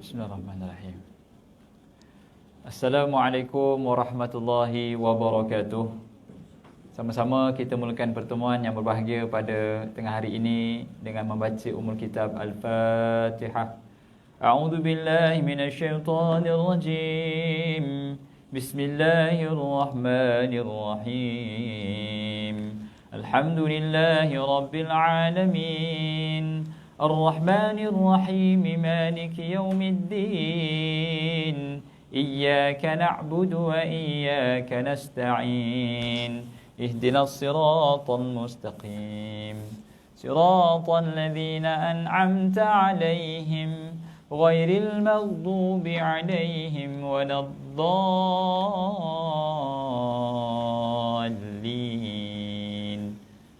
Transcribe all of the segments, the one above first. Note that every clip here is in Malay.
Bismillahirrahmanirrahim. Assalamualaikum warahmatullahi wabarakatuh. Sama-sama kita mulakan pertemuan yang berbahagia pada tengah hari ini dengan membaca Ummul Kitab Al-Fatihah. A'udzu billahi minasyaitonir rajim. Bismillahirrahmanirrahim. Alhamdulillahi rabbil alamin. الرحمن الرحيم مالك يوم الدين إياك نعبد وإياك نستعين اهدنا الصراط المستقيم صراط الذين أنعمت عليهم غير المغضوب عليهم ولا الضالين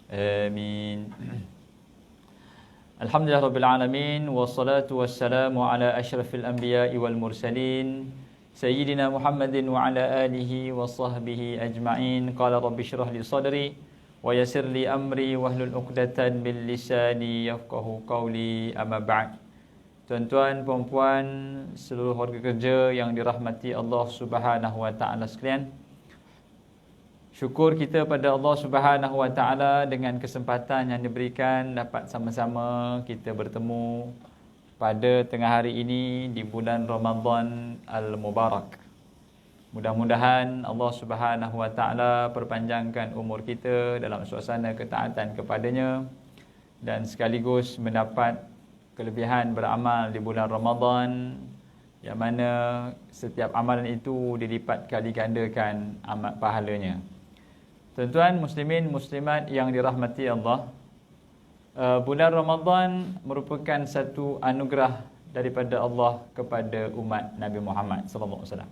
آمين. Alhamdulillah Rabbil Alamin. Wassalatu wassalamu ala ashrafil anbiya'i wal mursalin Sayyidina Muhammadin wa ala alihi wa sahbihi ajma'in. Qala rabbi syrah li sadri wa yassir li amri wahlul uqdatan bil lisani yafqahu qawli. Amma ba'd. Tuan-tuan, puan-puan, seluruh warga kerja yang dirahmati Allah Subhanahu wa taala sekalian, syukur kita pada Allah Subhanahu wa taala dengan kesempatan yang diberikan dapat sama-sama kita bertemu pada tengah hari ini di bulan Ramadan Al-Mubarak. Mudah-mudahan Allah Subhanahu wa taala perpanjangkan umur kita dalam suasana ketaatan kepadanya dan sekaligus mendapat kelebihan beramal di bulan Ramadan, yang mana setiap amalan itu dilipat kali gandakan amal pahalanya. Tuan-tuan muslimin muslimat yang dirahmati Allah, bulan Ramadan merupakan satu anugerah daripada Allah kepada umat Nabi Muhammad sallallahu alaihi wasallam.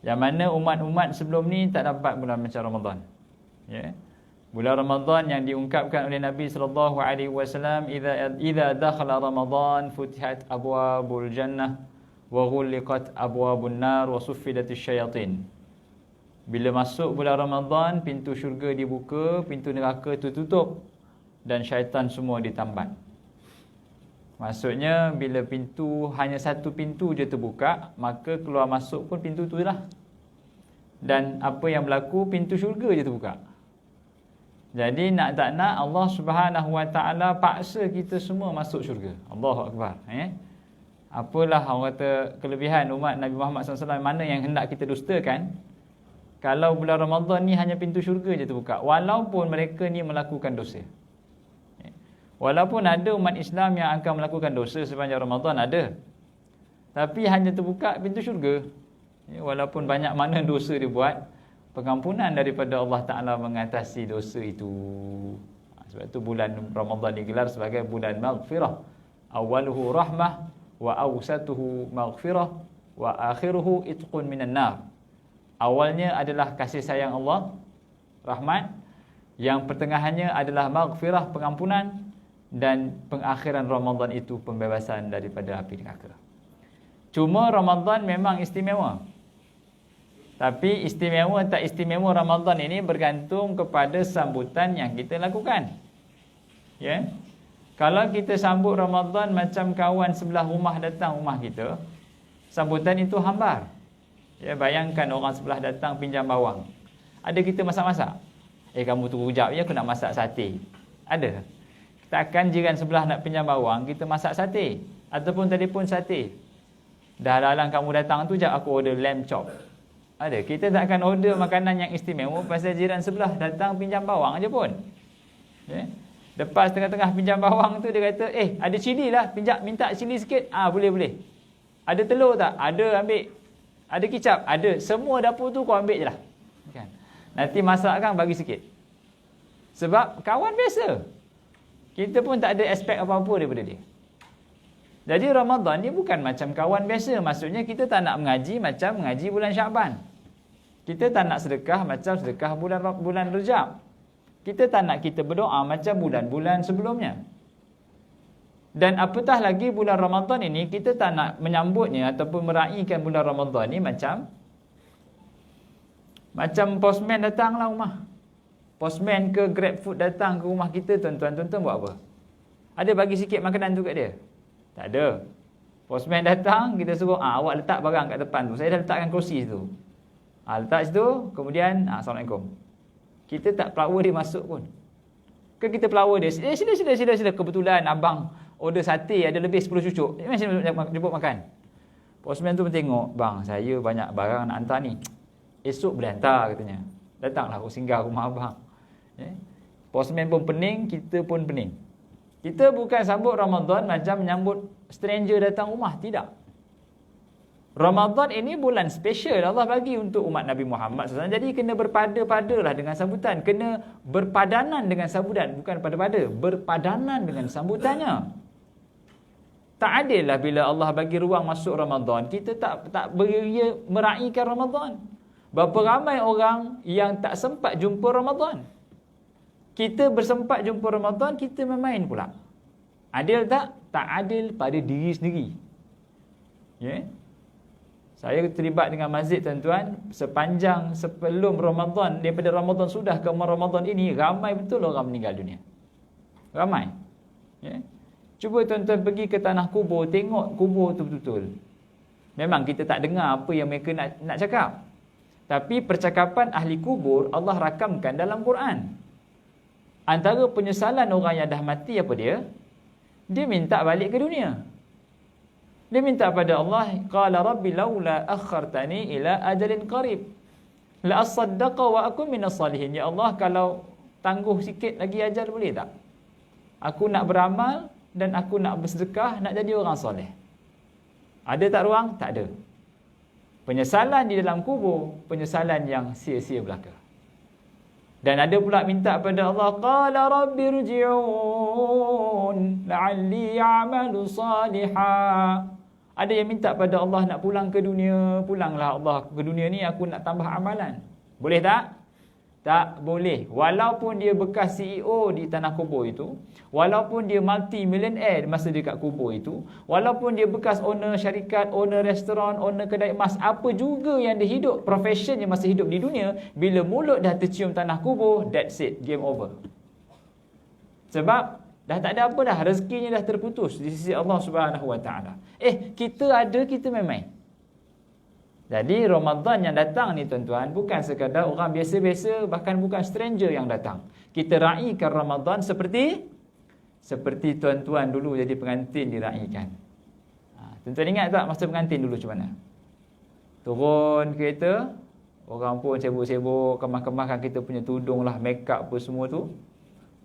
Yang mana umat-umat sebelum ni tak dapat bulan macam Ramadan. Ya. Bulan Ramadan yang diungkapkan oleh Nabi sallallahu alaihi wasallam, idza dakhala Ramadan futihat abwabul jannah wa ghulqat abwabun nar wa suffidatish syayatin. Bila masuk bulan Ramadan, pintu syurga dibuka, pintu neraka tutup dan syaitan semua ditambat. Maksudnya bila pintu, hanya satu pintu je terbuka, maka keluar masuk pun pintu tu lah. Dan apa yang berlaku, pintu syurga je terbuka. Jadi nak tak nak Allah Subhanahu wa taala paksa kita semua masuk syurga. Allahu akbar, Apalah orang kata kelebihan umat Nabi Muhammad SAW, mana yang hendak kita dustakan. Kalau bulan Ramadan ni hanya pintu syurga je terbuka, walaupun mereka ni melakukan dosa. Walaupun ada umat Islam yang akan melakukan dosa sepanjang Ramadan, ada. Tapi hanya terbuka pintu syurga. Walaupun banyak mana dosa dia buat, pengampunan daripada Allah Ta'ala mengatasi dosa itu. Sebab itu bulan Ramadan digelar sebagai bulan maghfirah. Awaluhu rahmah, wa awsatuhu maghfirah, wa akhiruhu itqun minan nar. Awalnya adalah kasih sayang Allah, rahmat. Yang pertengahannya adalah maghfirah, pengampunan. Dan pengakhiran Ramadan itu pembebasan daripada api neraka. Cuma Ramadan memang istimewa. Tapi istimewa tak istimewa Ramadan ini bergantung kepada sambutan yang kita lakukan. Ya. Kalau kita sambut Ramadan macam kawan sebelah rumah datang rumah kita, sambutan itu hambar. Ya, bayangkan orang sebelah datang pinjam bawang. Ada kita masak-masak. Kamu tunggu kejap ya, aku nak masak sate. Ada. Takkan jiran sebelah nak pinjam bawang, kita masak sate. Ataupun telefon sate. Dah lalang kamu datang tu, jap aku order lamb chop. Ada. Kita tak akan order makanan yang istimewa pasal jiran sebelah datang pinjam bawang aja pun. Ya. Lepas tengah-tengah pinjam bawang tu, dia kata, ada cili lah, minta cili sikit. Boleh. Ada telur tak? Ada, ambil. Ada kicap? Ada. Semua dapur tu kau ambil je lah. Kan? Nanti masakkan bagi sikit. Sebab kawan biasa. Kita pun tak ada aspek apa-apa daripada dia. Jadi Ramadan ni bukan macam kawan biasa. Maksudnya kita tak nak mengaji macam mengaji bulan Syaban. Kita tak nak sedekah macam sedekah bulan Rejab. Kita tak nak kita berdoa macam bulan-bulan sebelumnya. Dan apatah lagi bulan Ramadan ini, kita tak nak menyambutnya ataupun meraihkan bulan Ramadan ini macam postman datanglah rumah. Postman ke GrabFood datang ke rumah kita, tuan-tuan buat apa? Ada bagi sikit makanan tu kat dia? Tak ada. Postman datang, kita suruh, awak letak barang kat depan tu. Saya dah letakkan kerusi situ. Letak situ, kemudian, Assalamualaikum. Kita tak power dia masuk pun. Ke kita power dia, sila. Kebetulan abang order sate ada lebih 10 cucuk. Macam jemput makan. Postman tu pun tengok, bang, saya banyak barang nak hantar ni. Esok boleh hantar katanya. Datanglah aku singgah rumah abang. Postman pun pening, kita pun pening. Kita bukan sambut Ramadan macam menyambut stranger datang rumah, tidak. Ramadan ini bulan special Allah bagi untuk umat Nabi Muhammad SAW. Jadi kena berpada-padalah dengan sambutan. Kena berpadanan dengan sambutan. Bukan pada-pada, berpadanan dengan sambutannya. Tak adil lah bila Allah bagi ruang masuk Ramadan, kita tak beria meraihkan Ramadan. Berapa ramai orang yang tak sempat jumpa Ramadan. Kita bersempat jumpa Ramadan, kita main pula. Adil tak? Tak adil pada diri sendiri. Saya terlibat dengan masjid, tuan-tuan, sepanjang sebelum Ramadan, daripada Ramadan sudah ke Ramadan ini, ramai betul orang meninggal dunia. Ramai. Cuba tuan-tuan pergi ke tanah kubur, tengok kubur tu betul-betul. Memang kita tak dengar apa yang mereka nak cakap. Tapi percakapan ahli kubur Allah rakamkan dalam Quran. Antara penyesalan orang yang dah mati apa dia? Dia minta balik ke dunia. Dia minta pada Allah, qala rabbi laula akhartani ila ajalin qarib la asaddaqa wa akun minas salihin. Ya Allah, kalau tangguh sikit lagi ajal boleh tak? Aku nak beramal dan aku nak bersedekah, nak jadi orang soleh. Ada tak ruang? Tak ada. Penyesalan di dalam kubur, penyesalan yang sia-sia belaka. Dan ada pula minta pada Allah, qala rabbi rji'un la'alli a'malu salihah. Ada yang minta pada Allah nak pulang ke dunia. Pulanglah Allah ke dunia ni, aku nak tambah amalan. Boleh tak? Tak boleh. Walaupun dia bekas CEO di tanah kubur itu, walaupun dia multi-millionaire masa dekat kubur itu, walaupun dia bekas owner syarikat, owner restoran, owner kedai emas, apa juga yang dia hidup, profession yang masa hidup di dunia, bila mulut dah tercium tanah kubur, that's it, game over. Sebab dah tak ada apa dah, rezekinya dah terputus di sisi Allah Subhanahu Wa Taala. Kita ada, kita main-main. Jadi Ramadan yang datang ni tuan-tuan, bukan sekadar orang biasa-biasa, bahkan bukan stranger yang datang. Kita raikan Ramadan seperti tuan-tuan dulu jadi pengantin diraikan. Tuan-tuan ingat tak masa pengantin dulu macam mana? Turun kereta, orang pun sibuk-sibuk kemas-kemaskan kita punya tudung lah, make up apa semua tu.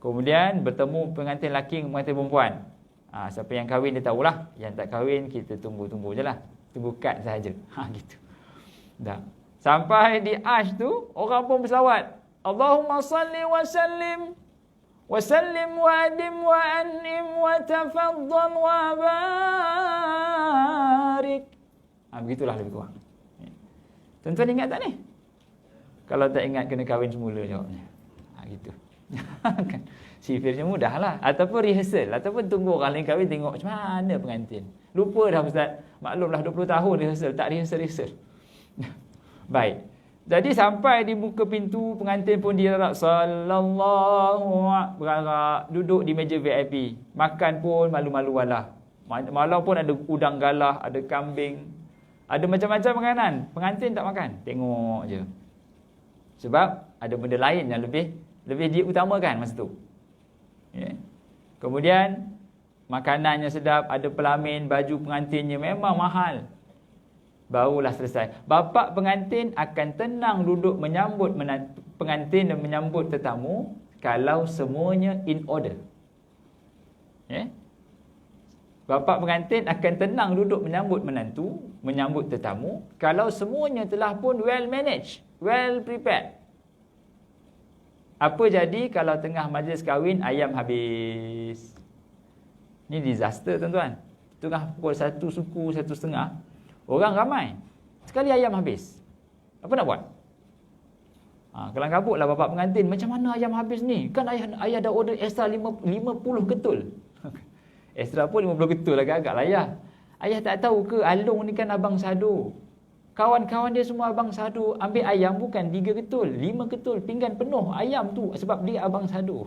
Kemudian bertemu pengantin lelaki, pengantin perempuan. Siapa yang kahwin dia tahulah. Yang tak kahwin kita tunggu-tunggu je lah. Tunggu kad sahaja. Gitu. Dah. Sampai di Ash tu, orang pun berselawat. Allahumma salli wa sallim wa adim wa an'im wa tafaddal wa barik. Begitulah lebih kurang. Tuan-tuan ingat tak ni? Kalau tak ingat kena kahwin semula jawabnya. Gitu. Kan sifirnya mudahlah, ataupun rehearsal, ataupun tunggu orang lain kahwin tengok macam mana pengantin. Lupa dah ustaz. Maklumlah 20 tahun rehearsal, tak rehearsal. Baik. Jadi sampai di muka pintu, pengantin pun diharap sallallahu berharap, duduk di meja VIP. Makan pun malu-malu walah. Walaupun ada udang galah, ada kambing, ada macam-macam makanan, pengantin tak makan, tengok je. Sebab ada benda lain yang lebih diutamakan masa tu. Kemudian makanannya sedap, ada pelamin, baju pengantinnya memang mahal. Barulah selesai. Bapa pengantin akan tenang duduk menyambut pengantin dan menyambut tetamu kalau semuanya in order. Bapa pengantin akan tenang duduk menyambut menantu, menyambut tetamu kalau semuanya telah pun well managed, well prepared. Apa jadi kalau tengah majlis kahwin ayam habis? Ni disaster tuan-tuan. Tengah pukul 1 suku, 1:30. Orang ramai. Sekali ayam habis. Apa nak buat? Kelang kabutlah bapa pengantin. Macam mana ayam habis ni? Kan ayah dah order extra 50 ketul. Extra pun 50 ketul agak-agak lah ayah. Ayah tak tahu ke Along ni kan abang sadu. Kawan-kawan dia semua abang sadu. Ambil ayam bukan 3 ketul, 5 ketul. Pinggan penuh ayam tu sebab dia abang sadu.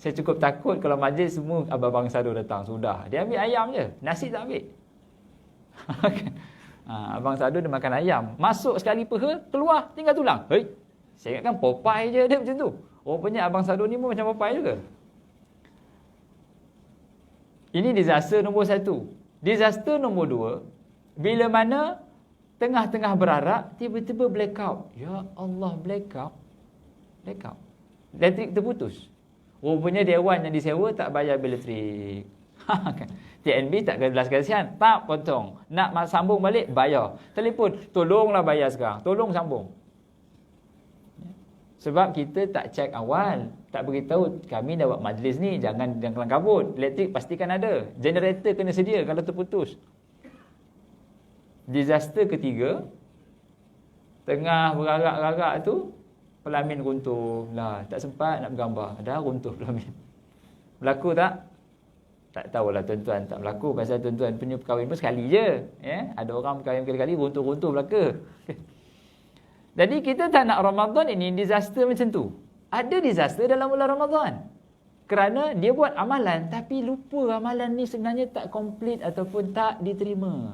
Saya cukup takut kalau majlis semua abang sadu datang. Sudah. Dia ambil ayam je. Nasi tak ambil. Abang Sado dia makan ayam. Masuk sekali peha, keluar tinggal tulang. Hei, saya ingatkan Popeye je dia macam tu. Rupanya Abang Sado ni pun macam Popeye juga. Ini disaster nombor 1. Disaster nombor 2, bila mana tengah-tengah berarak, tiba-tiba blackout. Ya Allah, blackout. Elektrik terputus. Rupanya dewan yang disewa tak bayar bil elektrik. TNB tak belas kasihan, tak potong. Nak sambung balik, bayar. Telefon, tolonglah bayar sekarang. Tolong sambung. Sebab kita tak cek awal. Tak beritahu, kami dah buat majlis ni, jangan kelang kabut. Elektrik pastikan ada. Generator kena sedia kalau terputus. Disaster ketiga, tengah berarak-rarak tu, pelamin runtuh. Lah, tak sempat nak bergambar. Dah runtuh pelamin. Berlaku tak? Tak tahulah tuan-tuan, tak berlaku. Pasal tuan-tuan punya perkahwin pun sekali je. Ya? Ada orang berkahwin kali-kali, runtuh-runtuh belaka. Jadi kita tak nak Ramadan ini disaster macam tu. Ada disaster dalam bulan Ramadan. Kerana dia buat amalan, tapi lupa amalan ni sebenarnya tak komplit ataupun tak diterima.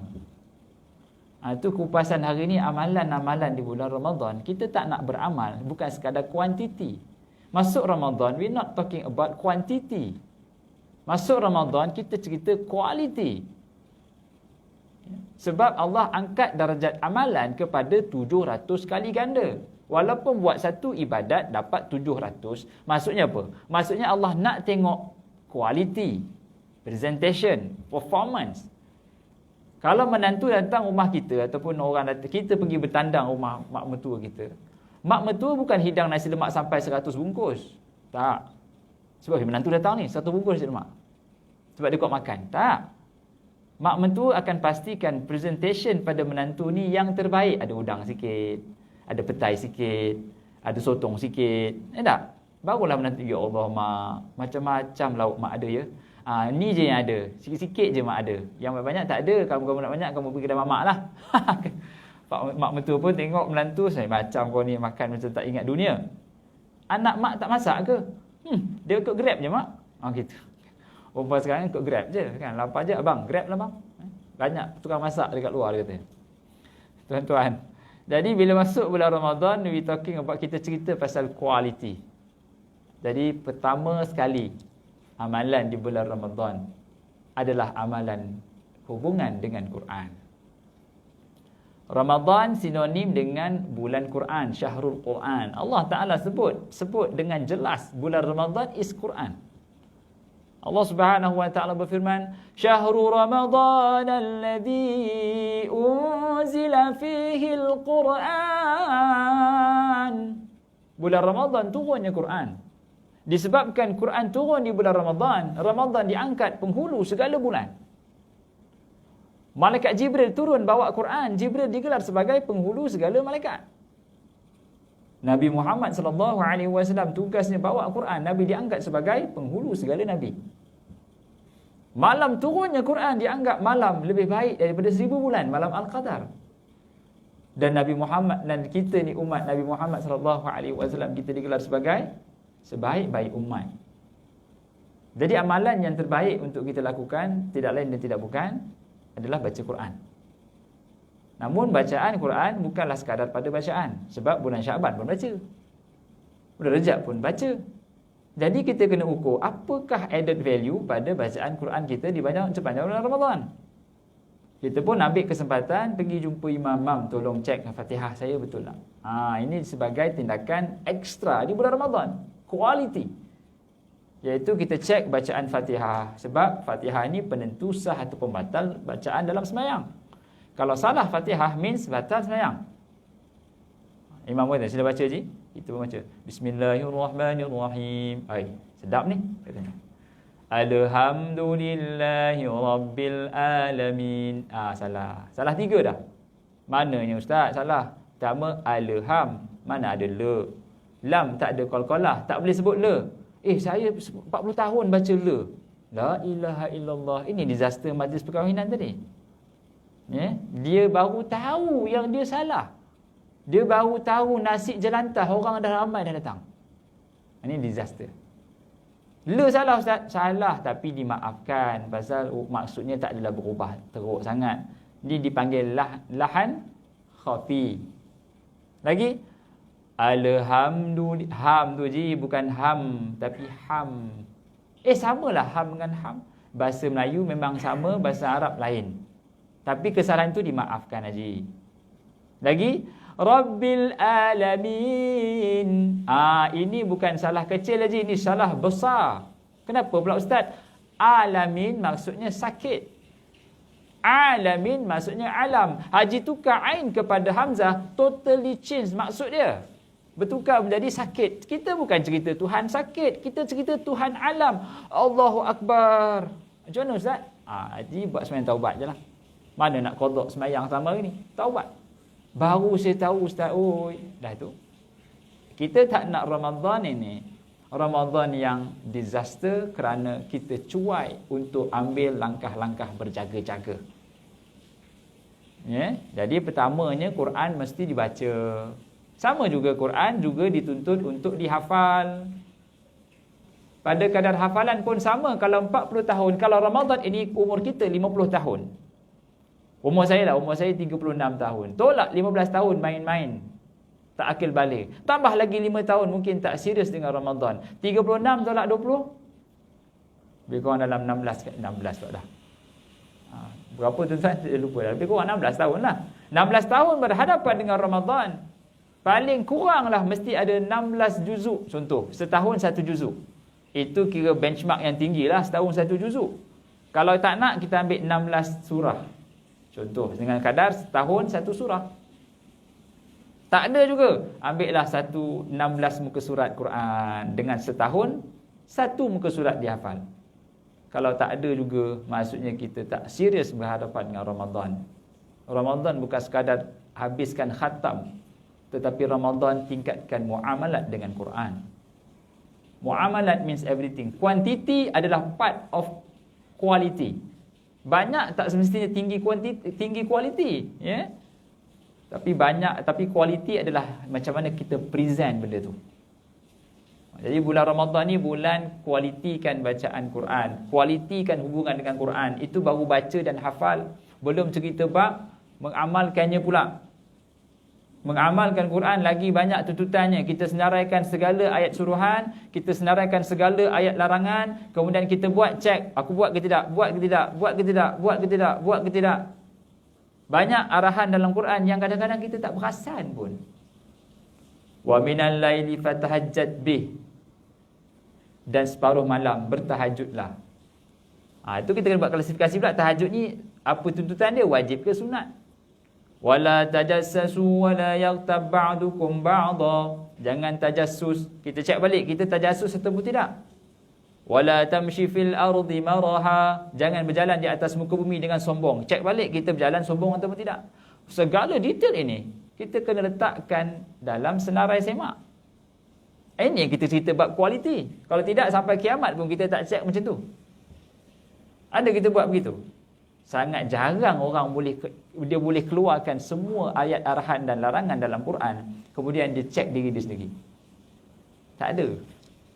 Itu kupasan hari ni, amalan-amalan di bulan Ramadan. Kita tak nak beramal, bukan sekadar kuantiti. Masuk Ramadan, we not talking about quantity. Masuk Ramadan, kita cerita quality. Sebab Allah angkat darjat amalan kepada 700 kali ganda. Walaupun buat satu ibadat dapat 700, maksudnya apa? Maksudnya Allah nak tengok quality, presentation, performance. Kalau menantu datang rumah kita ataupun orang datang, kita pergi bertandang rumah mak mertua kita. Mak mertua bukan hidang nasi lemak sampai 100 bungkus. Tak. Sebab menantu datang ni, 1 bungkus nasi lemak. Sebab dia kuat makan. Tak. Mak mertua akan pastikan presentation pada menantu ni yang terbaik. Ada udang sikit, ada petai sikit, ada sotong sikit. Tak? Barulah menantu, ya Allah mak, macam-macam lauk mak ada ya. Ni je yang ada. Sikit-sikit je mak ada. Yang banyak tak ada. Kalau kamu nak banyak, kamu pergi kedai mamak lah. Mak mertua pun tengok menantu, saya macam kau ni makan macam tak ingat dunia. Anak mak tak masak ke? Dia ikut Grab je mak. Gitu. Perempuan sekarang ikut Grab je kan. Lapar je abang, Grab lah bang. Banyak tukang masak dekat luar dia kata. Tuan-tuan. Jadi bila masuk bulan Ramadan, we talking about, kita cerita pasal quality. Jadi pertama sekali, amalan di bulan Ramadan adalah amalan hubungan dengan Quran. Ramadan sinonim dengan bulan Quran, Syahrul Quran. Allah Ta'ala sebut dengan jelas bulan Ramadan is Quran. Allah Subhanahu wa Ta'ala berfirman, Syahrul Ramadan alladhi unzila fihi al-Quran. Bulan Ramadan turunnya Quran. Disebabkan Quran turun di bulan Ramadan, Ramadan diangkat penghulu segala bulan. Malaikat Jibril turun bawa Quran, Jibril digelar sebagai penghulu segala malaikat. Nabi Muhammad sallallahu alaihi wasallam tugasnya bawa Quran, Nabi diangkat sebagai penghulu segala nabi. Malam turunnya Quran dianggap malam lebih baik daripada 1000 bulan, malam Al-Qadar. Dan Nabi Muhammad dan kita ni umat Nabi Muhammad sallallahu alaihi wasallam, kita digelar sebagai sebaik-baik umat. Jadi amalan yang terbaik untuk kita lakukan tidak lain dan tidak bukan adalah baca Quran. Namun bacaan Quran bukanlah sekadar pada bacaan. Sebab bulan Syaban pun baca, bulan Rejab pun baca. Jadi kita kena ukur apakah added value pada bacaan Quran kita di sepanjang bulan Ramadan. Kita pun ambil kesempatan pergi jumpa imam, tolong cek Fatihah saya betul tak? Ini sebagai tindakan ekstra di bulan Ramadan, quality. Iaitu kita cek bacaan Fatihah. Sebab Fatihah ini penentu sah atau pembatal bacaan dalam sembahyang. Kalau salah Fatihah means batal sembahyang. Imam kata, sila baca je. Kita pun baca Bismillahirrahmanirrahim. Sedap ni katanya. Alhamdulillahi Rabbil Alamin. Salah 3 dah. Mananya ustaz salah? Pertama alham, mana ada la. Lam tak ada qalqalah, tak boleh sebut la. Saya 40 tahun baca la. La ilaha illallah. Ini disaster majlis perkahwinan tadi. Dia baru tahu yang dia salah. Dia baru tahu nasi jelantah, orang dah ramai dah datang. Ini disaster. La salah ustaz? Salah, tapi dimaafkan. Pasal maksudnya tak adalah berubah teruk sangat. Ini dipanggil lahan khafi. Lagi alhamdulillah, ham tu ji bukan ham tapi ham. Samalah ham dengan ham. Bahasa Melayu memang sama, bahasa Arab lain. Tapi kesalahan tu dimaafkan haji. Lagi Rabbil alamin. Ini bukan salah kecil haji, ini salah besar. Kenapa pula ustaz? Alamin maksudnya sakit. Alamin maksudnya alam. Haji tukar ain kepada hamzah, totally change maksud dia. Bertukar menjadi sakit. Kita bukan cerita Tuhan sakit, kita cerita Tuhan alam. Allahu Akbar. Macam mana ustaz? Haji buat sembahyang taubat je lah. Mana nak qada sembahyang sama hari ni? Taubat. Baru saya tahu ustaz, dah tu. Kita tak nak Ramadan ini Ramadan yang disaster kerana kita cuai untuk ambil langkah-langkah berjaga-jaga. Ya, jadi pertamanya Quran mesti dibaca. Sama juga Quran juga dituntut untuk dihafal. Pada kadar hafalan pun sama. Kalau 40 tahun, kalau Ramadan ini umur kita 50 tahun. Umur saya 36 tahun. Tolak 15 tahun main-main. Tak akil balik. Tambah lagi 5 tahun mungkin tak serius dengan Ramadan. 36 tolak 20. Lebih kurang dalam 16 tak dah. Berapa tuan-tuan saya lupa dah. Lebih kurang 16 tahun lah. 16 tahun berhadapan dengan Ramadan. Paling kurang lah mesti ada 16 juzuk. Contoh, setahun 1 juzuk. Itu kira benchmark yang tinggi lah, setahun 1 juzuk. Kalau tak nak, kita ambil 16 surah. Contoh, dengan kadar setahun 1 surah. Tak ada juga, ambillah 16 muka surat Quran. Dengan setahun, 1 muka surat dihafal. Kalau tak ada juga, maksudnya kita tak serius berhadapan dengan Ramadan. Ramadan bukan sekadar habiskan khatam, tetapi Ramadan tingkatkan muamalat dengan Quran. Muamalat means everything. Quantity adalah part of quality. Banyak tak semestinya tinggi quality, ya. Tapi quality adalah macam mana kita present benda tu. Jadi bulan Ramadan ni bulan kualitikan bacaan Quran, kualitikan hubungan dengan Quran. Itu baru baca dan hafal, belum cerita bab mengamalkannya pula. Mengamalkan Quran lagi banyak tuntutannya. Kita senaraikan segala ayat suruhan, kita senaraikan segala ayat larangan, kemudian kita buat cek, aku buat ke tidak, buat ke tidak, buat ke tidak, buat ke tidak, buat ke tidak. Banyak arahan dalam Quran yang kadang-kadang kita tak perasan pun. Wa minal laili fatahajjat bih. Dan separuh malam bertahajudlah. Itu kita kena buat klasifikasi pula. Tahajud ni apa tuntutan dia? Wajib ke sunat? Wala tajassasu wala yaghtab ba'dukum ba'dha. Jangan tajassus. Kita cek balik, kita tajassus atau tidak? Wala tamshi fil ardi maraha. Jangan berjalan di atas muka bumi dengan sombong. Cek balik, kita berjalan sombong atau tidak? Segala detail ini kita kena letakkan dalam senarai semak. Ini yang kita cerita bab kualiti. Kalau tidak, sampai kiamat pun kita tak cek macam tu. Ada kita buat begitu? Sangat jarang orang dia boleh keluarkan semua ayat arahan dan larangan dalam Quran, kemudian dia cek diri dia sendiri. Tak ada.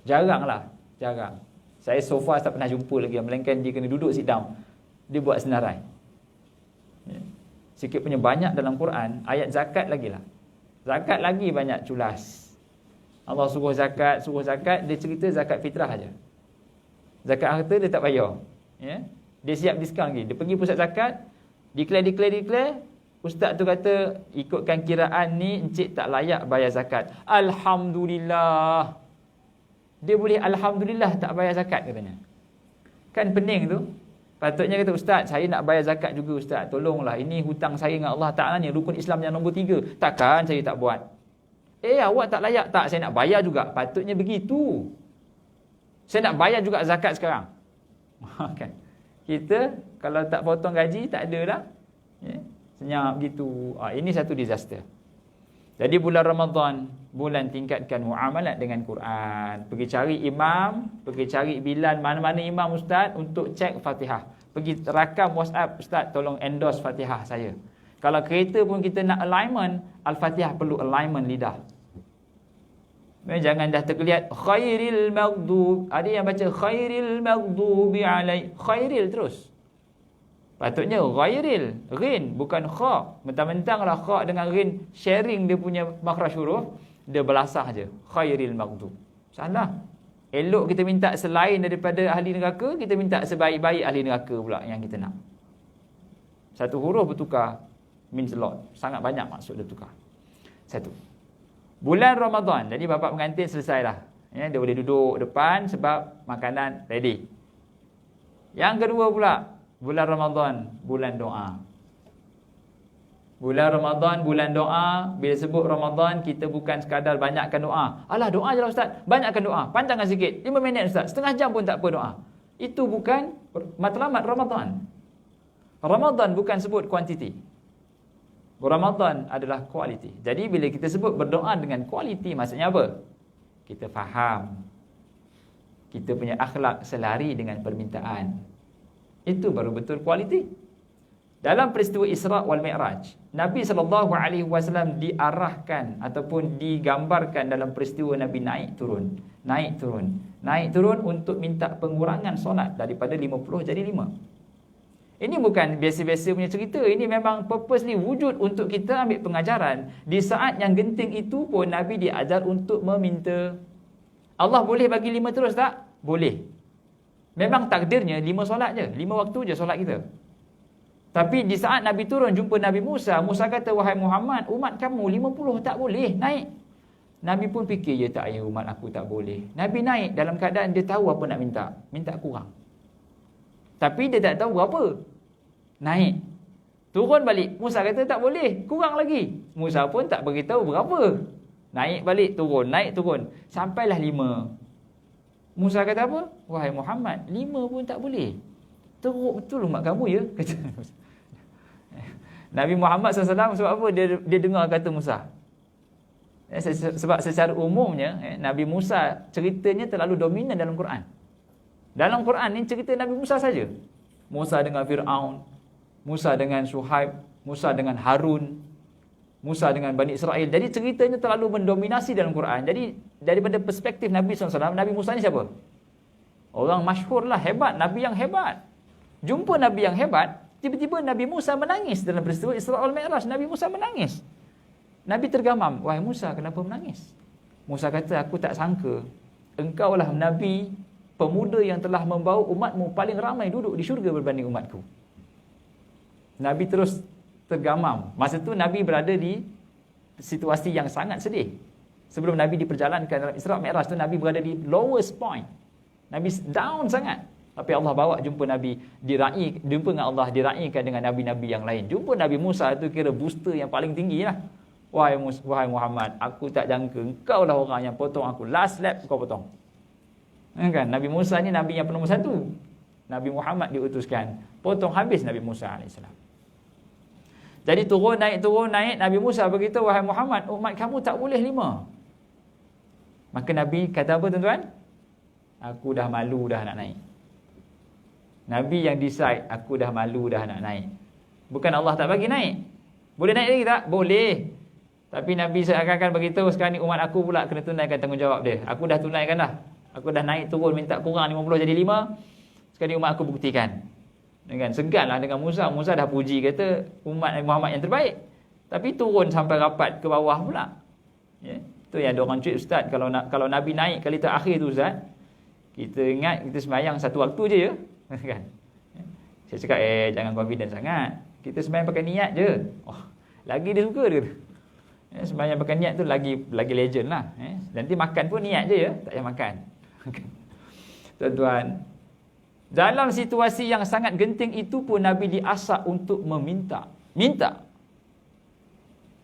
Jaranglah. Jarang. Saya so far tak pernah jumpa lagi, melainkan dia kena duduk sit down, dia buat senarai. Sikit punya banyak dalam Quran. Ayat zakat lagi lah. Zakat lagi banyak culas. Allah suruh zakat, dia cerita zakat fitrah aja. Zakat harta dia tak bayar. Ya? Dia siap diskaun lagi. Dia pergi pusat zakat, declare. Ustaz tu kata, ikutkan kiraan ni, encik tak layak bayar zakat. Alhamdulillah. Dia boleh Alhamdulillah tak bayar zakat katanya. Kan pening tu. Patutnya kata, Ustaz, saya nak bayar zakat juga Ustaz. Tolonglah, ini hutang saya dengan Allah Ta'ala ni, rukun Islam yang nombor 3. Takkan saya tak buat? Awak tak layak? Tak, saya nak bayar juga. Patutnya begitu. Saya nak bayar juga zakat sekarang. Kan? Kita kalau tak potong gaji, tak ada dah. Ya? Senyap gitu. Ini satu disaster. Jadi bulan Ramadan, bulan tingkatkan muamalat dengan Quran. Pergi cari imam, pergi cari Bilal, mana-mana imam ustaz untuk cek Fatihah. Pergi rakam WhatsApp, Ustaz tolong endorse Fatihah saya. Kalau kereta pun kita nak alignment, Al-Fatihah perlu alignment lidah. Jangan dah terkelihat khairil maghdub. Ada yang baca khairil maghdubi alai. Khairil terus. Patutnya ghairil, ghin, bukan kha. Mentang-mentanglah kha dengan ghin sharing dia punya makhraj huruf, dia belasah je. Khairil maghdub. Salah. Elok kita minta selain daripada ahli neraka, kita minta sebaik-baik ahli neraka pula yang kita nak. Satu huruf bertukar means a lot. Sangat banyak maksud dia tukar. Satu. Bulan Ramadan. Jadi bapa pengantin selesai dah. Ya, dia boleh duduk depan sebab makanan ready. Yang kedua pula, bulan Ramadan, bulan doa. Bulan Ramadan, bulan doa. Bila sebut Ramadan, kita bukan sekadar banyakkan doa. Alah, doa je lah Ustaz. Banyakkan doa. Panjangkan sikit. 5 minit Ustaz. Setengah jam pun tak apa doa. Itu bukan matlamat Ramadan. Ramadan bukan sebut kuantiti. Ramadan adalah kualiti. Jadi bila kita sebut berdoa dengan kualiti, maksudnya apa? Kita faham. Kita punya akhlak selari dengan permintaan. Itu baru betul kualiti. Dalam peristiwa Isra' wal Mi'raj, Nabi SAW diarahkan ataupun digambarkan dalam peristiwa Nabi naik turun. Naik turun. Naik turun untuk minta pengurangan solat daripada 50 jadi 5. Ini bukan biasa-biasa punya cerita. Ini memang purposely wujud untuk kita ambil pengajaran. Di saat yang genting itu pun Nabi diajar untuk meminta. Allah boleh bagi 5 terus tak? Boleh. Memang takdirnya 5 solat je. 5 waktu je solat kita. Tapi di saat Nabi turun jumpa Nabi Musa, Musa kata, wahai Muhammad, umat kamu 50 tak boleh naik. Nabi pun fikir, ya tak, ya umat aku tak boleh. Nabi naik dalam keadaan dia tahu apa nak minta. Minta kurang. Tapi dia tak tahu berapa. Naik. Turun balik. Musa kata tak boleh. Kurang lagi. Musa pun tak beritahu berapa. Naik balik, turun. Naik, turun. Sampailah 5. Musa kata apa? Wahai Muhammad, 5 pun tak boleh. Teruk betul umat kamu ya? Kata Nabi Muhammad SAW sebab apa? Dia dengar kata Musa. Sebab secara umumnya, Nabi Musa ceritanya terlalu dominan dalam Quran. Dalam Quran ni cerita Nabi Musa saja. Musa dengan Fir'aun, Musa dengan Suhaib, Musa dengan Harun, Musa dengan Bani Israel. Jadi ceritanya terlalu mendominasi dalam Quran. Jadi daripada perspektif Nabi SAW, Nabi Musa ni siapa? Orang masyhur lah, hebat, Nabi yang hebat. Jumpa Nabi yang hebat, tiba-tiba Nabi Musa menangis dalam peristiwa Isra' wal Mi'raj. Nabi Musa menangis. Nabi tergamam. Wahai Musa, kenapa menangis? Musa kata, aku tak sangka engkaulah Nabi pemuda yang telah membawa umatmu paling ramai duduk di syurga berbanding umatku. Nabi terus tergamam. Masa tu Nabi berada di situasi yang sangat sedih. Sebelum Nabi diperjalankan dalam Isra' Mi'raj tu, Nabi berada di lowest point. Nabi down sangat. Tapi Allah bawa jumpa Nabi, jumpa dengan Allah, diraikan dengan Nabi-Nabi yang lain. Jumpa Nabi Musa tu kira booster yang paling tinggi lah. Wahai Muhammad, aku tak jangka engkau lah orang yang potong aku. Last lap kau potong. Kan? Nabi Musa ni Nabi yang nombor 1. Nabi Muhammad diutuskan. Potong habis Nabi Musa AS. Jadi turun naik. Nabi Musa beritahu, wahai Muhammad, umat kamu tak boleh 5. Maka Nabi kata apa tuan-tuan? Aku dah malu dah nak naik. Nabi yang decide, aku dah malu dah nak naik. Bukan Allah tak bagi naik. Boleh naik lagi tak? Boleh. Tapi Nabi seakan-akan beritahu, sekarang ni umat aku pula kena tunaikan tanggungjawab dia. Aku dah tunaikan dah. Aku dah naik turun minta kurang 50 jadi 5. Sekarang ni umat aku buktikan. Dengan seganlah dengan Musa. Musa dah puji kata umat Nabi Muhammad yang terbaik. Tapi turun sampai rapat ke bawah pula. Ya. Itu yang ada orang cakap, Ustaz, kalau Nabi naik kali terakhir tu Ustaz, kita ingat kita sembahyang satu waktu je ya. Kan? Saya cakap jangan confident sangat. Kita sembahyang pakai niat je. Lagi dia suka dia. Sembahyang pakai niat tu lagi legend lah. Nanti makan pun niat je ya, tak payah makan. Tuan-tuan, dalam situasi yang sangat genting itu pun Nabi diasak untuk minta.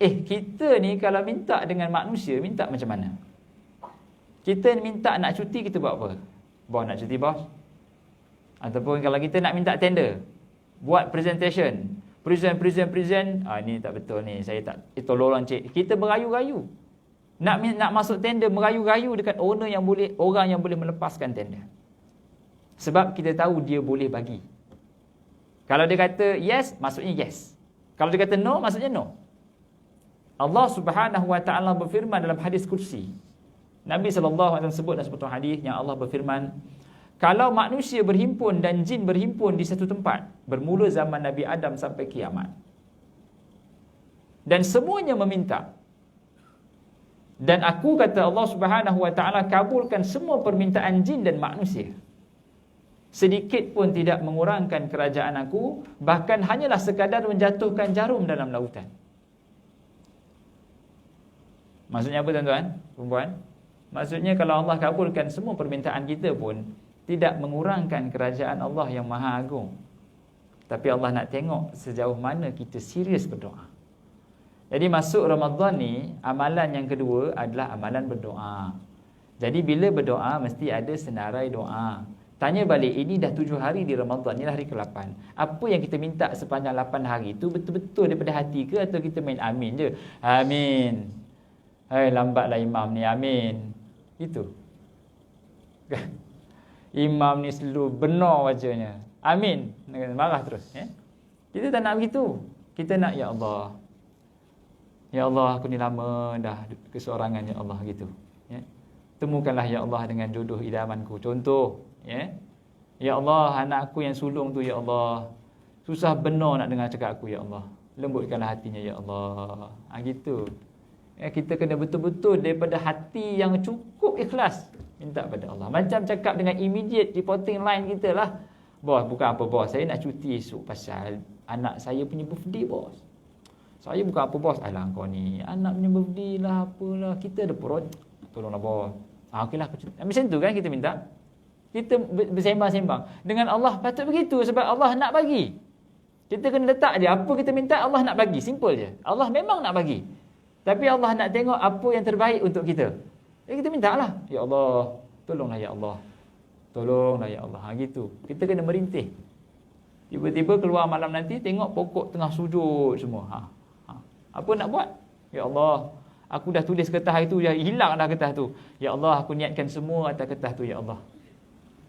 Kita ni kalau minta dengan manusia, minta macam mana? Kita minta nak cuti, kita buat apa? Bos nak cuti bos. Ataupun kalau kita nak minta tender, buat presentation, present, ni tak betul ni, saya tak, tolong cik. Kita merayu-rayu. Nak masuk tender, merayu-rayu dekat orang yang boleh melepaskan tender. Sebab kita tahu dia boleh bagi. Kalau dia kata yes, maksudnya yes. Kalau dia kata no, maksudnya no. Allah Subhanahu wa taala berfirman dalam hadis kursi. Nabi SAW sebut dalam sebuah hadis yang Allah berfirman, Kalau manusia berhimpun dan jin berhimpun di satu tempat, bermula zaman Nabi Adam sampai kiamat, dan semuanya meminta, dan aku, kata Allah Subhanahu wa taala, kabulkan semua permintaan jin dan manusia, sedikit pun tidak mengurangkan kerajaan aku, bahkan hanyalah sekadar menjatuhkan jarum dalam lautan. Maksudnya apa tuan-tuan, perempuan? Maksudnya kalau Allah kabulkan semua permintaan kita pun tidak mengurangkan kerajaan Allah yang maha agung. Tapi Allah nak tengok sejauh mana kita serius berdoa. Jadi masuk Ramadan ni, amalan yang kedua adalah amalan berdoa. Jadi bila berdoa mesti ada senarai doa. Tanya balik, ini dah 7 hari di Ramadan, ni hari ke-8. Apa yang kita minta sepanjang 8 hari tu betul-betul daripada hati ke, atau kita main amin je? Amin. Hai, lambatlah imam ni, amin. Itu. Imam ni selalu benar wajahnya. Amin. Marah terus. Kita tak nak begitu. Kita nak, ya Allah. Ya Allah, aku ni lama dah keseorangan, ya Allah, gitu. Temukanlah, ya Allah, dengan jodoh idamanku. Contoh, ya Allah, anak aku yang sulung tu, ya Allah, susah benar nak dengar cakap aku, ya Allah. Lembutkanlah hatinya, ya Allah. Gitu. Kita kena betul-betul daripada hati yang cukup ikhlas minta pada Allah. Macam cakap dengan immediate reporting line kita lah. Bos, bukan apa bos, saya nak cuti esok pasal anak saya punya birthday bos. Saya bukan apa bos. Alah kau ni, anak punya birthday lah, apalah. Kita ada projek. Tolonglah bos. Okeylah aku cuti. Macam tu kan kita minta. Kita bersembang-sembang. Dengan Allah patut begitu sebab Allah nak bagi. Kita kena letak dia. Apa kita minta Allah nak bagi. Simple je. Allah memang nak bagi. Tapi Allah nak tengok apa yang terbaik untuk kita. Jadi kita minta lah. Ya Allah, tolonglah ya Allah. Tolonglah ya Allah. Gitu. Kita kena merintih. Tiba-tiba keluar malam nanti, tengok pokok tengah sujud semua. Apa nak buat? Ya Allah, aku dah tulis kertas itu, hilang dah kertas tu. Ya Allah, aku niatkan semua atas kertas tu, ya Allah.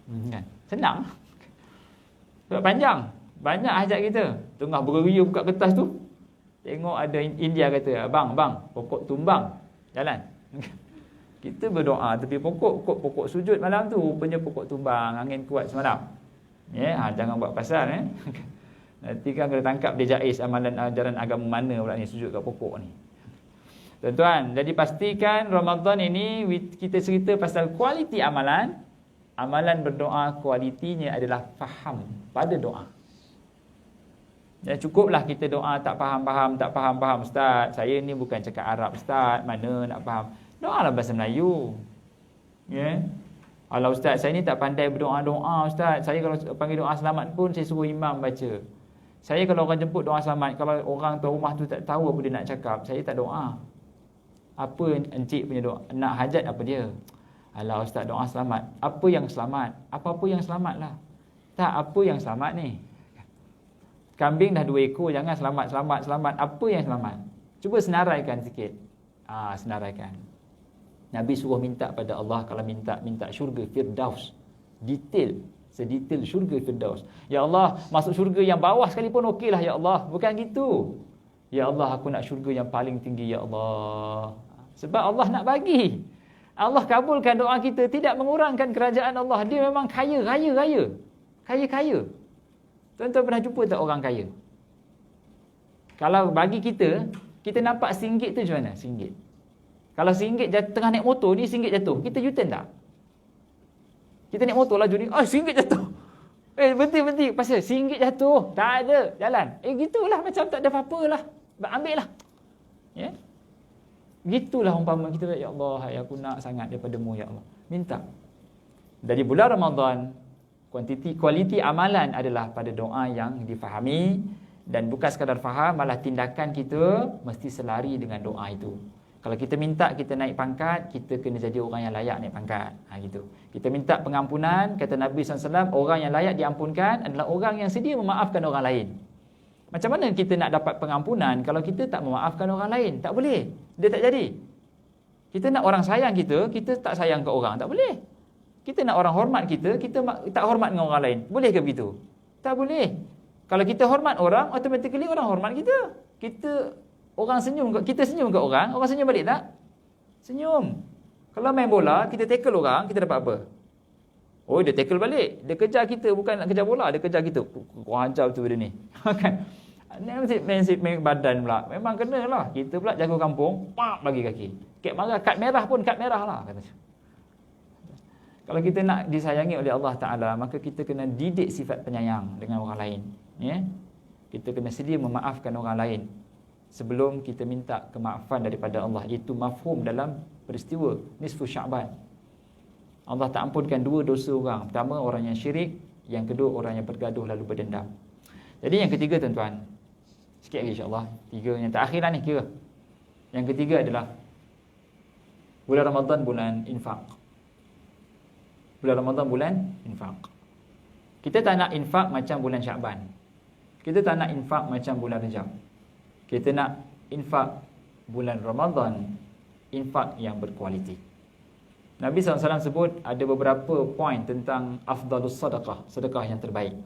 Kan? Senang. Sebab panjang. Banyak hajat kita. Tengah beria buka kertas tu, tengok ada India kata, bang, pokok tumbang, jalan. Kita berdoa tapi pokok sujud malam tu, rupanya pokok tumbang, angin kuat semalam. Jangan buat pasal. Nanti kan kena tangkap dia jais amalan ajaran agama mana pula ni, sujud kat pokok ni. Tuan-tuan, jadi pastikan Ramadan ini kita cerita pasal kualiti amalan. Amalan berdoa kualitinya adalah faham pada doa. Cukuplah kita doa tak faham Ustaz. Saya ni bukan cakap Arab Ustaz, mana nak faham. Doalah bahasa Melayu. Kalau Ustaz, saya ni tak pandai berdoa-doa Ustaz. Saya kalau panggil doa selamat pun saya suruh imam baca. Saya kalau orang jemput doa selamat, kalau orang tuan rumah tu tak tahu apa dia nak cakap, saya tak doa. Apa encik punya doa? Nak hajat apa dia? Alah Ustaz, doa selamat. Apa yang selamat? Apa-apa yang selamat lah. Tak, apa yang selamat ni? Kambing dah 2 ekor, jangan selamat. Apa yang selamat? Cuba senaraikan sikit. Senaraikan. Nabi suruh minta pada Allah, kalau minta syurga Firdaus. Sedetail syurga Firdaus. Ya Allah, masuk syurga yang bawah sekalipun okeylah ya Allah. Bukan gitu. Ya Allah, aku nak syurga yang paling tinggi ya Allah. Sebab Allah nak bagi. Allah kabulkan doa kita, tidak mengurangkan kerajaan Allah. Dia memang kaya. Kaya. Tuan-tuan pernah jumpa tak orang kaya? Kalau bagi kita nampak RM1 tu macam mana? RM1. Kalau RM1 tengah naik motor ni, RM1 jatuh. Kita U-turn tak? Kita naik motor laju ni, RM1 jatuh. Berhenti. Pasal RM1 jatuh. Tak ada, jalan. Gitulah, macam tak ada apa-apa lah. Ambil lah. Gitulah umpama kita, ya Allah, aku nak sangat daripada-Mu, ya Allah. Minta. Dari bulan Ramadan, kualiti amalan adalah pada doa yang difahami, dan bukan sekadar faham, malah tindakan kita mesti selari dengan doa itu. Kalau kita minta kita naik pangkat, kita kena jadi orang yang layak naik pangkat. Gitu. Kita minta pengampunan, kata Nabi SAW, orang yang layak diampunkan adalah orang yang sedia memaafkan orang lain. Macam mana kita nak dapat pengampunan kalau kita tak memaafkan orang lain? Tak boleh. Dia tak jadi. Kita nak orang sayang kita tak sayang ke orang. Tak boleh. Kita nak orang hormat kita tak hormat dengan orang lain. Boleh ke begitu? Tak boleh. Kalau kita hormat orang, automatically orang hormat kita. Orang senyum, kita senyum ke orang senyum balik tak? Senyum. Kalau main bola, kita tackle orang, kita dapat apa? Oh, dia tackle balik. Dia kejar kita, bukan nak kejar bola, dia kejar kita. Kurang ajar betul dia ni. Kan? Nasib badan pula. Memang kena lah. Kita pula jaga kampung, pak bagi kaki. Kad merah pun kad merah lah kata. Kalau kita nak disayangi oleh Allah Ta'ala, maka kita kena didik sifat penyayang dengan orang lain. Ya? Kita kena sedia memaafkan orang lain sebelum kita minta kemaafan daripada Allah. Itu mafhum dalam peristiwa nisfu Sya'ban. Allah tak ampunkan dua dosa orang. Pertama, orang yang syirik. Yang kedua, orang yang bergaduh lalu berdendam. Jadi yang ketiga tuan-tuan, sikit lagi insyaAllah, tiga yang terakhir lah ni kira. Yang ketiga adalah bulan Ramadan, bulan infak. Bulan Ramadan, bulan infak. Kita tak nak infak macam bulan Sya'ban. Kita tak nak infak macam bulan Rajab. Kita nak infak bulan Ramadan, infak yang berkualiti. Nabi SAW sebut ada beberapa poin tentang afdalus sadaqah, sedekah yang terbaik.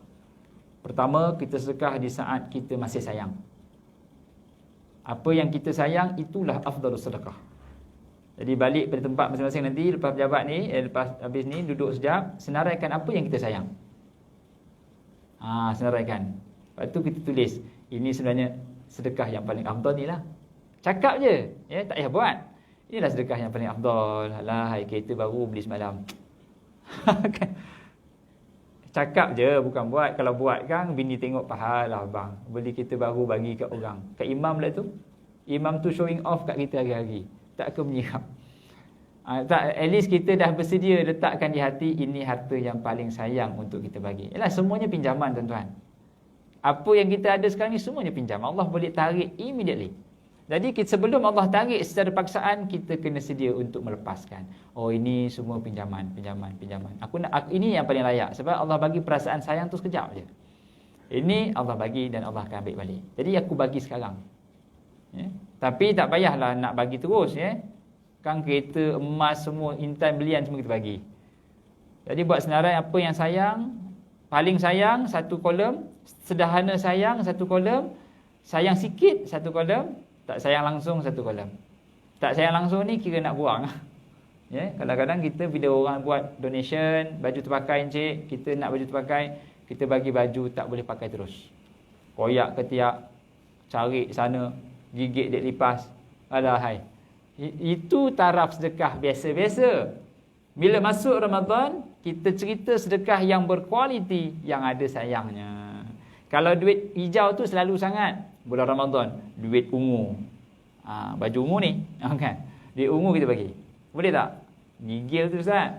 Pertama, kita sedekah di saat kita masih sayang. Apa yang kita sayang, itulah afdalus sedekah. Jadi balik pada tempat masing-masing nanti, lepas pejabat ni, lepas habis ni, duduk sekejap, senaraikan apa yang kita sayang. Senaraikan. Lepas tu kita tulis, ini sebenarnya sedekah yang paling afdal ni lah. Cakap je, ya, tak payah buat. Inilah sedekah yang paling afdal. Alah, hai kereta baru beli semalam. Cakap je, bukan buat. Kalau buat kan, bini tengok pahala abang. Beli kereta baru bagi kat orang. Kat imam lah tu. Imam tu showing off kat kita hari-hari. Tak ke menyirap. At least kita dah bersedia letakkan di hati, ini harta yang paling sayang untuk kita bagi. Yalah, semuanya pinjaman tuan-tuan. Apa yang kita ada sekarang ni semuanya pinjam. Allah boleh tarik immediately. Jadi sebelum Allah tarik secara paksaan, kita kena sedia untuk melepaskan. Oh, ini semua pinjaman. Ini yang paling layak. Sebab Allah bagi perasaan sayang tu sekejap je. Ini Allah bagi dan Allah akan ambil balik. Jadi aku bagi sekarang. Ya? Tapi tak payahlah nak bagi terus. Ya? Kan kereta, emas semua, intan, belian semua kita bagi. Jadi buat senarai apa yang sayang. Paling sayang, satu kolom. Sederhana sayang, satu kolom. Sayang sikit, satu kolom. Tak sayang langsung, satu kolom. Tak sayang langsung ni kira nak buang. Ya, kadang-kadang kita bila orang buat donation, baju terpakai encik, kita nak baju terpakai, kita bagi baju tak boleh pakai terus. Koyak ketiak, cari sana, gigit dek lipas. Alah hai. Itu taraf sedekah biasa-biasa. Bila masuk Ramadan, kita cerita sedekah yang berkualiti, yang ada sayangnya. Kalau duit hijau tu selalu sangat. Bulan Ramadan, duit ungu. Baju ungu ni, kan? Duit ungu kita bagi. Boleh tak? Gigil tu Ustaz.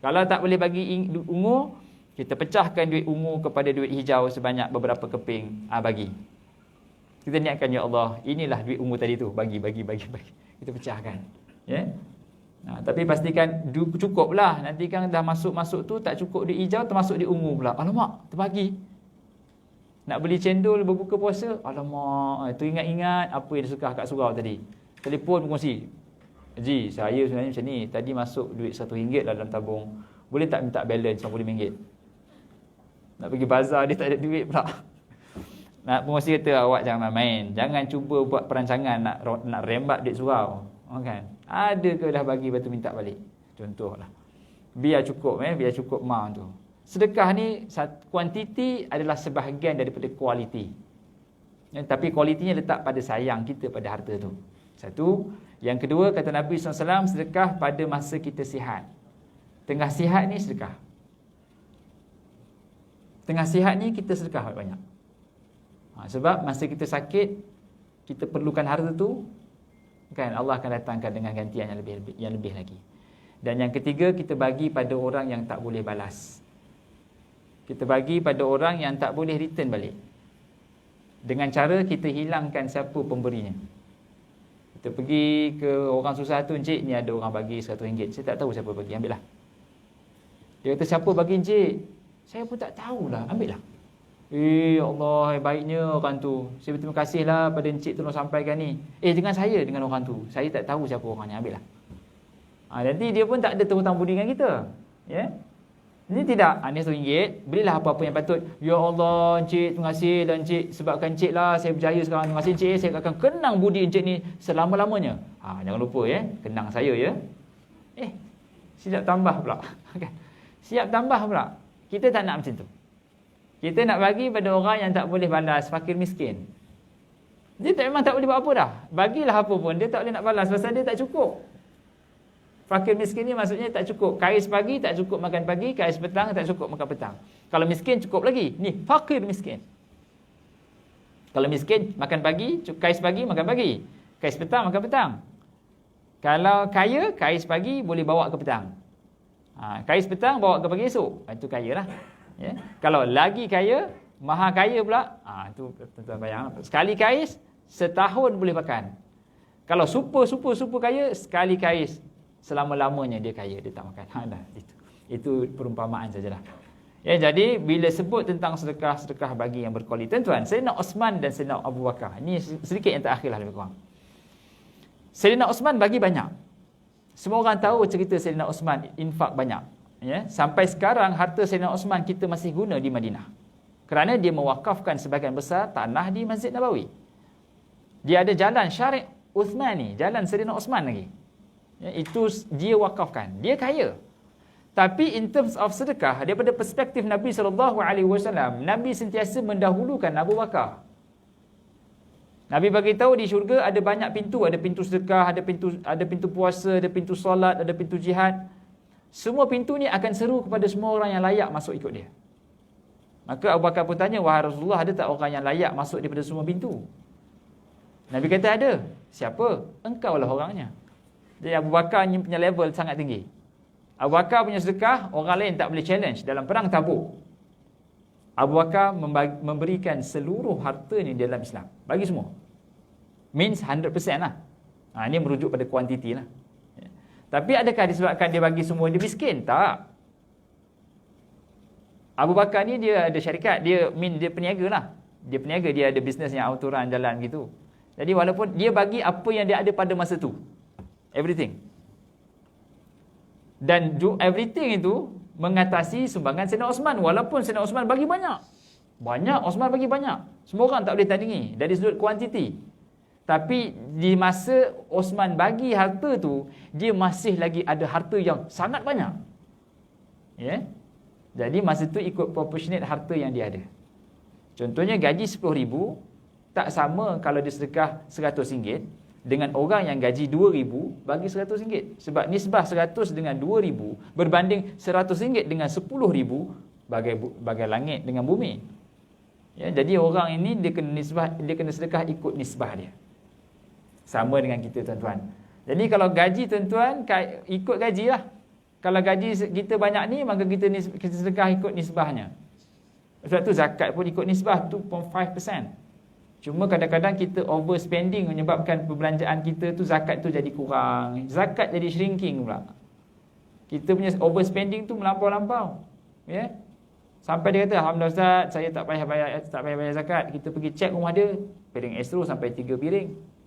Kalau tak boleh bagi ungu, kita pecahkan duit ungu kepada duit hijau sebanyak beberapa keping. Bagi. Kita niatkan, ya Allah, inilah duit ungu tadi tu. Bagi. Kita pecahkan. Ya? Tapi pastikan cukuplah. Nanti kan dah masuk-masuk tu, tak cukup duit hijau, termasuk duit ungu pula. Alamak, terbagi. Nak beli cendol berbuka puasa, alamak, teringat-ingat apa yang dia suka kat surau tadi. Telefon berkongsi. Ji, saya sebenarnya macam ni, tadi masuk duit RM1 lah dalam tabung. Boleh tak minta balance RM50? Nak pergi bazar, dia tak ada duit pula. Nak berkongsi kata, awak jangan main. Jangan cuba buat perancangan nak rembat duit surau. Kan? Ada ke dah bagi, lepas tu minta balik. Contohlah. Biar cukup, biar cukup amount tu. Sedekah ni, kuantiti adalah sebahagian daripada kualiti. Ya, tapi kualitinya letak pada sayang kita pada harta tu. Satu. Yang kedua, kata Nabi SAW, sedekah pada masa kita sihat. Tengah sihat ni sedekah. Tengah sihat ni kita sedekah banyak. Sebab masa kita sakit, kita perlukan harta tu, kan Allah akan datangkan dengan gantian yang lebih lagi. Dan yang ketiga, kita bagi pada orang yang tak boleh balas. Kita bagi pada orang yang tak boleh return balik. Dengan cara kita hilangkan siapa pemberinya. Kita pergi ke orang susah tu, encik, ni ada orang bagi RM100. Saya tak tahu siapa bagi, ambil lah. Dia kata, siapa bagi encik? Saya pun tak tahulah, ambil lah. Allah, baiknya orang tu. Saya berterima kasih lah pada encik tolong sampaikan ni. Dengan saya, dengan orang tu. Saya tak tahu siapa orangnya, ambil lah. Nanti dia pun tak ada terhutang budi dengan kita. Ya? Ini tidak, ni RM100, belilah apa-apa yang patut. Ya Allah, encik, terima kasih lah encik. Sebabkan encik lah, saya berjaya sekarang. Terima kasih encik, saya akan kenang budi encik ni selama-lamanya. Jangan lupa kenang saya ya. Silap tambah pula. Siap tambah pula. Kita tak nak macam tu. Kita nak bagi pada orang yang tak boleh balas, fakir miskin. Dia memang tak boleh buat apa dah. Bagilah apa pun, dia tak boleh nak balas pasal dia tak cukup. Fakir miskin ni maksudnya tak cukup. Kais pagi tak cukup makan pagi, kais petang tak cukup makan petang. Kalau miskin cukup lagi. Ni fakir miskin. Kalau miskin makan pagi, kais pagi makan pagi. Kais petang makan petang. Kalau kaya, kais pagi boleh bawa ke petang. Kais petang bawa ke pagi esok. Itu kaya lah. Ya. Kalau lagi kaya, maha kaya pula, itu tuan-tuan bayang. Sekali kais, setahun boleh makan. Kalau super kaya, sekali kais, selama-lamanya dia kaya, dia tak makan. Dah, itu perumpamaan sajalah. Ya, jadi bila sebut tentang sedekah bagi yang berkualiti, tuan-tuan, Sayyidina Osman dan Sayyidina Abu Bakar, ini sedikit yang terakhir lah lebih kurang. Sayyidina Osman bagi banyak. Semua orang tahu cerita Sayyidina Osman infak banyak. Ya, sampai sekarang harta Sayyidina Osman kita masih guna di Madinah. Kerana dia mewakafkan sebahagian besar tanah di Masjid Nabawi. Dia ada jalan Syariq Uthmani, jalan Sayyidina Osman lagi. Ya, itu dia wakafkan. Dia kaya. Tapi in terms of sedekah, daripada perspektif Nabi SAW, Nabi sentiasa mendahulukan Abu Bakar. Nabi bagi tahu di syurga ada banyak pintu, ada pintu sedekah, ada pintu puasa, ada pintu solat, ada pintu jihad. Semua pintu ni akan seru kepada semua orang yang layak masuk ikut dia. Maka Abu Bakar pun tanya, wahai Rasulullah, ada tak orang yang layak masuk daripada semua pintu? Nabi kata ada. Siapa? Engkau lah orangnya. Jadi Abu Bakar ni punya level sangat tinggi. Abu Bakar punya sedekah, orang lain tak boleh challenge. Dalam perang Tabuk, Abu Bakar memberikan seluruh hartanya dalam Islam. Bagi semua. Means 100% lah. Ini merujuk pada kuantiti lah. Tapi adakah disebabkan dia bagi semua dia miskin? Tak. Abu Bakar ni dia ada syarikat, dia peniaga lah. Dia peniaga, dia ada bisnes yang autoran jalan gitu. Jadi walaupun dia bagi apa yang dia ada pada masa tu. Everything. Dan everything itu mengatasi sumbangan Sayyidina Osman. Walaupun Sayyidina Osman bagi banyak. Banyak, Osman bagi banyak. Semua orang tak boleh tandingi dari sudut kuantiti. Tapi di masa Osman bagi harta tu, dia masih lagi ada harta yang sangat banyak. Ya. Jadi masa tu ikut proportionate harta yang dia ada. Contohnya gaji RM10,000 tak sama kalau dia sedekah RM100 dengan orang yang gaji RM2,000 bagi RM100. Sebab nisbah 100 dengan RM2,000 berbanding RM100 dengan RM10,000 bagai langit dengan bumi. Ya, jadi orang ini dia kena sedekah ikut nisbah dia. Sama dengan kita, tuan-tuan. Jadi kalau gaji, tuan-tuan, ikut gaji lah. Kalau gaji kita banyak ni, maka kita sedekah ikut nisbahnya. Sebab tu zakat pun ikut nisbah 2.5%. Cuma kadang-kadang kita overspending menyebabkan perbelanjaan kita tu, zakat tu jadi kurang. Zakat jadi shrinking pula. Kita punya overspending tu melampau-lampau. Ya? Sampai dia kata, alhamdulillah Ustaz, saya tak payah bayar zakat. Kita pergi cek rumah dia, piring Astro sampai 3 piring.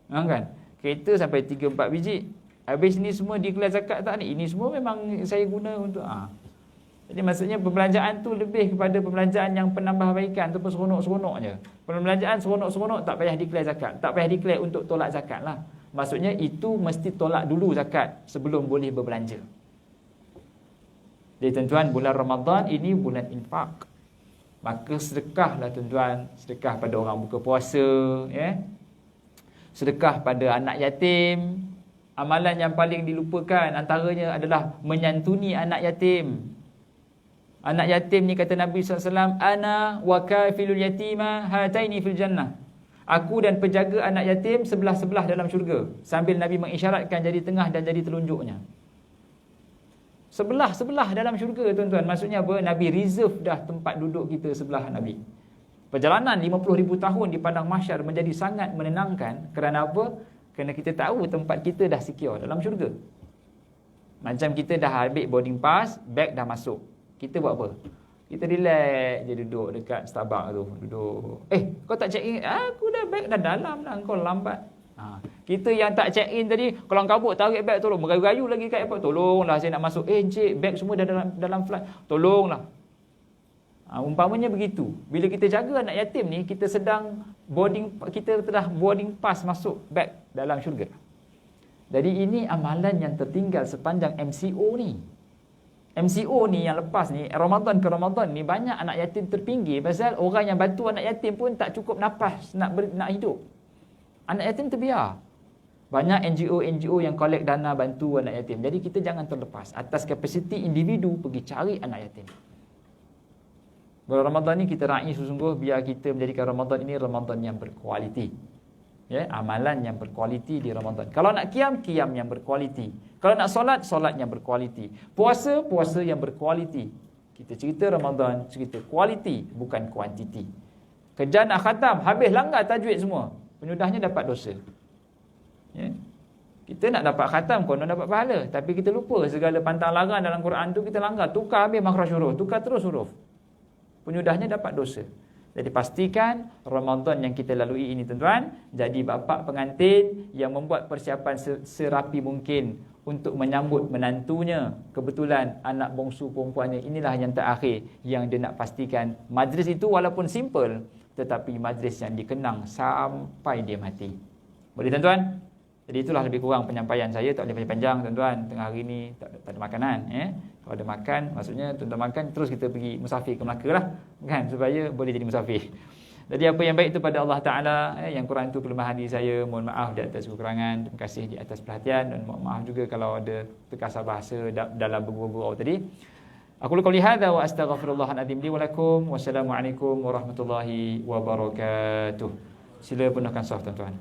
Kan? Kereta sampai 3-4 biji. Habis ni semua declare zakat tak ni? Ini semua memang saya guna untuk Jadi maksudnya perbelanjaan tu lebih kepada perbelanjaan yang penambahbaikan ataupun seronok-seronok je. Perbelanjaan seronok-seronok tak payah declare zakat. Tak payah declare untuk tolak zakat lah. Maksudnya itu mesti tolak dulu zakat sebelum boleh berbelanja. Jadi tuan-tuan, bulan Ramadan ini bulan infak. Maka sedekahlah tuan-tuan. Sedekah pada orang buka puasa, ya. Sedekah pada anak yatim. Amalan yang paling dilupakan antaranya adalah menyantuni anak yatim. Anak yatim ni kata Nabi SAW, ana wa kafilul yatima hataini fil jannah. Aku dan penjaga anak yatim sebelah-sebelah dalam syurga. Sambil Nabi mengisyaratkan jari tengah dan jari telunjuknya. Sebelah-sebelah dalam syurga, tuan-tuan. Maksudnya apa? Nabi reserve dah tempat duduk kita sebelah Nabi. Perjalanan 50,000 tahun di padang mahsyar menjadi sangat menenangkan. Kerana apa? Kerana kita tahu tempat kita dah secure dalam syurga. Macam kita dah ambil boarding pass, beg dah masuk. Kita buat apa? Kita relax je duduk dekat Starbucks tu. Duduk. Kau tak check in? Aku dah beg dah dalam lah. Kau lambat. Kita yang tak check in tadi, kalau kabut tarik beg, tolong. Merayu-rayu lagi kat airport. Tolonglah saya nak masuk. Encik, beg semua dah dalam flight. Tolonglah. Umpamanya begitu. Bila kita jaga anak yatim ni, kita telah boarding pass masuk beg dalam syurga. Jadi ini amalan yang tertinggal sepanjang MCO ni. MCO ni yang lepas ni, Ramadan ke Ramadan ni, banyak anak yatim terpinggir pasal orang yang bantu anak yatim pun tak cukup nafas nak hidup. Anak yatim terbiar. Banyak NGO yang collect dana bantu anak yatim. Jadi kita jangan terlepas. Atas kapasiti individu, pergi cari anak yatim. Bulan Ramadan ni kita raih sungguh biar kita menjadikan Ramadan ini Ramadan yang berkualiti. Ya, amalan yang berkualiti di Ramadan. Kalau nak qiyam yang berkualiti. Kalau nak solat yang berkualiti. Puasa yang berkualiti. Kita cerita Ramadan, cerita kualiti, bukan kuantiti. Kejar nak khatam, habis langgar tajwid semua. Penyudahnya dapat dosa. Ya. Kita nak dapat khatam, konon dapat pahala. Tapi kita lupa segala pantang larang dalam Quran tu kita langgar. Tukar habis makhraj huruf, tukar terus huruf. Penyudahnya dapat dosa. Jadi pastikan Ramadan yang kita lalui ini tuan-tuan, jadi bapa pengantin yang membuat persiapan serapi mungkin untuk menyambut menantunya. Kebetulan anak bongsu perempuannya inilah yang terakhir yang dia nak pastikan majlis itu walaupun simple, tetapi majlis yang dikenang sampai dia mati. Boleh tuan-tuan? Jadi itulah lebih kurang penyampaian saya. Tak boleh panjang tuan-tuan. Tengah hari ni tak ada makanan. Kalau ada makan, maksudnya tuan-tuan makan, terus kita pergi musafir ke Melaka lah. Kan? Supaya boleh jadi musafir. Jadi apa yang baik itu pada Allah Ta'ala. Yang kurang itu kelemahan diri saya. Mohon maaf di atas kekurangan. Terima kasih di atas perhatian. Dan mohon maaf juga kalau ada perkasar bahasa dalam bergurau-gurau tadi. Aku qouli hadza wa astaghfirullahaladzim li wa lakum. Wassalamualaikum warahmatullahi wabarakatuh. Sila penuhkan saf tuan-tuan.